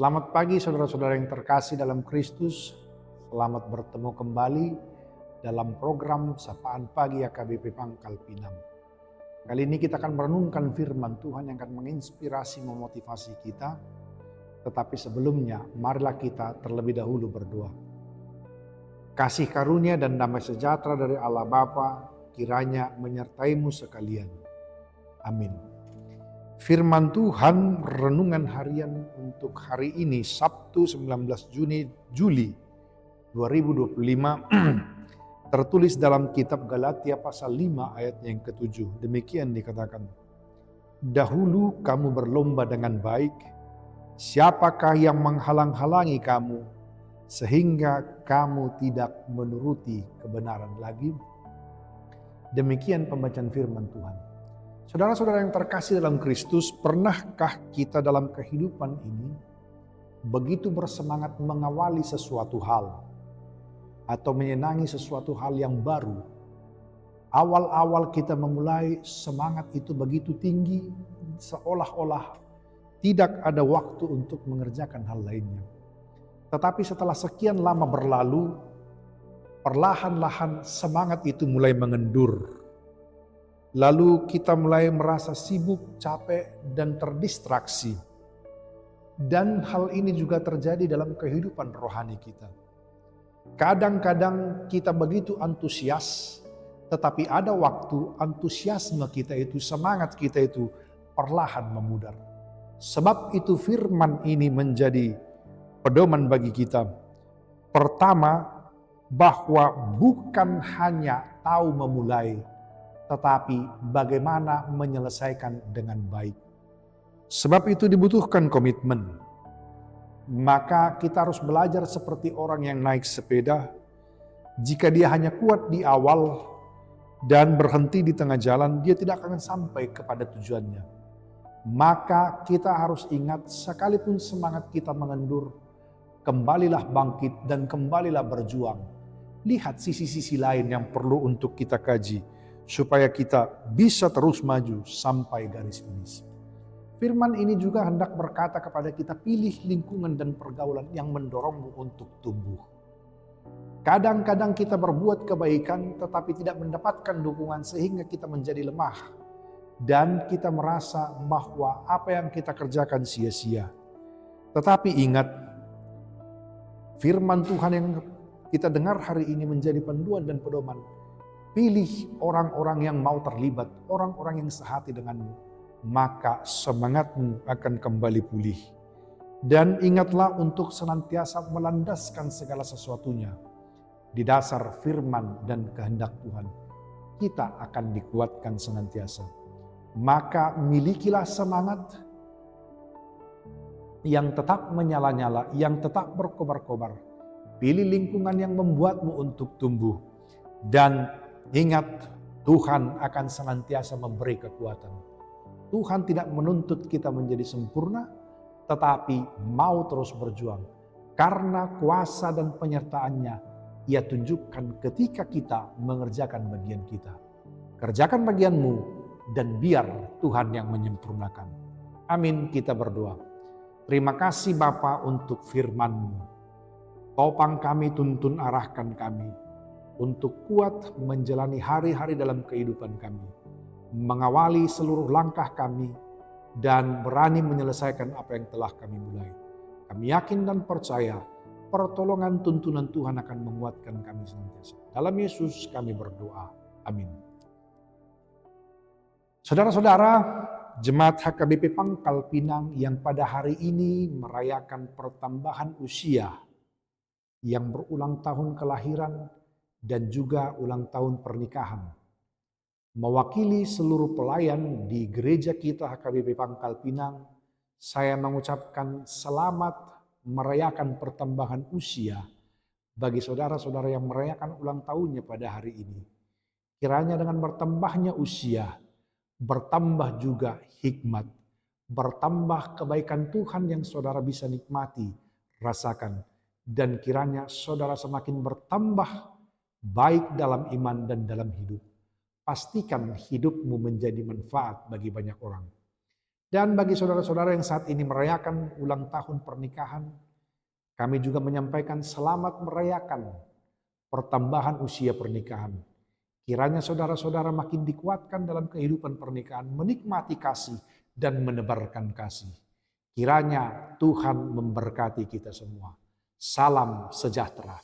Selamat pagi saudara-saudara yang terkasih dalam Kristus. Selamat bertemu kembali dalam program Sapaan Pagi AKBP Pangkal Pinang. Kali ini kita akan merenungkan firman Tuhan yang akan menginspirasi, memotivasi kita. Tetapi sebelumnya, marilah kita terlebih dahulu berdoa. Kasih karunia dan damai sejahtera dari Allah Bapa kiranya menyertaimu sekalian. Amin. Firman Tuhan renungan harian untuk hari ini Sabtu 19 Juli 2025 tertulis dalam kitab Galatia pasal 5 ayat yang ke-7. Demikian dikatakan, dahulu kamu berlomba dengan baik, siapakah yang menghalang-halangi kamu sehingga kamu tidak menuruti kebenaran lagi? Demikian pembacaan firman Tuhan. Saudara-saudara yang terkasih dalam Kristus, pernahkah kita dalam kehidupan ini begitu bersemangat mengawali sesuatu hal atau menyenangi sesuatu hal yang baru? Awal-awal kita memulai, semangat itu begitu tinggi, seolah-olah tidak ada waktu untuk mengerjakan hal lainnya. Tetapi setelah sekian lama berlalu, perlahan-lahan semangat itu mulai mengendur. Lalu kita mulai merasa sibuk, capek, dan terdistraksi. Dan hal ini juga terjadi dalam kehidupan rohani kita. Kadang-kadang kita begitu antusias, tetapi ada waktu antusiasme kita itu, semangat kita itu perlahan memudar. Sebab itu firman ini menjadi pedoman bagi kita. Pertama, bahwa bukan hanya tahu memulai, tetapi bagaimana menyelesaikan dengan baik. Sebab itu dibutuhkan komitmen. Maka kita harus belajar seperti orang yang naik sepeda. Jika dia hanya kuat di awal dan berhenti di tengah jalan, dia tidak akan sampai kepada tujuannya. Maka kita harus ingat, sekalipun semangat kita mengendur, kembalilah bangkit dan kembalilah berjuang. Lihat sisi-sisi lain yang perlu untuk kita kaji, supaya kita bisa terus maju sampai garis finish. Firman ini juga hendak berkata kepada kita, pilih lingkungan dan pergaulan yang mendorongmu untuk tumbuh. Kadang-kadang kita berbuat kebaikan tetapi tidak mendapatkan dukungan sehingga kita menjadi lemah. Dan kita merasa bahwa apa yang kita kerjakan sia-sia. Tetapi ingat, firman Tuhan yang kita dengar hari ini menjadi panduan dan pedoman. Pilih orang-orang yang mau terlibat, orang-orang yang sehati denganmu, maka semangatmu akan kembali pulih. Dan ingatlah untuk senantiasa melandaskan segala sesuatunya di dasar firman dan kehendak Tuhan. Kita akan dikuatkan senantiasa. Maka milikilah semangat yang tetap menyala-nyala, yang tetap berkobar-kobar. Pilih lingkungan yang membuatmu untuk tumbuh. Dan ingat, Tuhan akan senantiasa memberi kekuatan. Tuhan tidak menuntut kita menjadi sempurna, tetapi mau terus berjuang. Karena kuasa dan penyertaannya, Ia tunjukkan ketika kita mengerjakan bagian kita. Kerjakan bagianmu, dan biar Tuhan yang menyempurnakan. Amin, kita berdoa. Terima kasih Bapa untuk firman-Mu. Topang kami, tuntun arahkan kami untuk kuat menjalani hari-hari dalam kehidupan kami, mengawali seluruh langkah kami, dan berani menyelesaikan apa yang telah kami mulai. Kami yakin dan percaya pertolongan tuntunan Tuhan akan menguatkan kami senantiasa. Dalam Yesus kami berdoa. Amin. Saudara-saudara, Jemaat HKBP Pangkal Pinang yang pada hari ini merayakan pertambahan usia yang berulang tahun kelahiran dan juga ulang tahun pernikahan. Mewakili seluruh pelayan di gereja kita HKBP Pangkal Pinang, saya mengucapkan selamat merayakan pertambahan usia bagi saudara-saudara yang merayakan ulang tahunnya pada hari ini. Kiranya dengan bertambahnya usia, bertambah juga hikmat, bertambah kebaikan Tuhan yang saudara bisa nikmati, rasakan, dan kiranya saudara semakin bertambah baik dalam iman dan dalam hidup. Pastikan hidupmu menjadi manfaat bagi banyak orang. Dan bagi saudara-saudara yang saat ini merayakan ulang tahun pernikahan, kami juga menyampaikan selamat merayakan pertambahan usia pernikahan. Kiranya saudara-saudara makin dikuatkan dalam kehidupan pernikahan, menikmati kasih dan menebarkan kasih. Kiranya Tuhan memberkati kita semua. Salam sejahtera.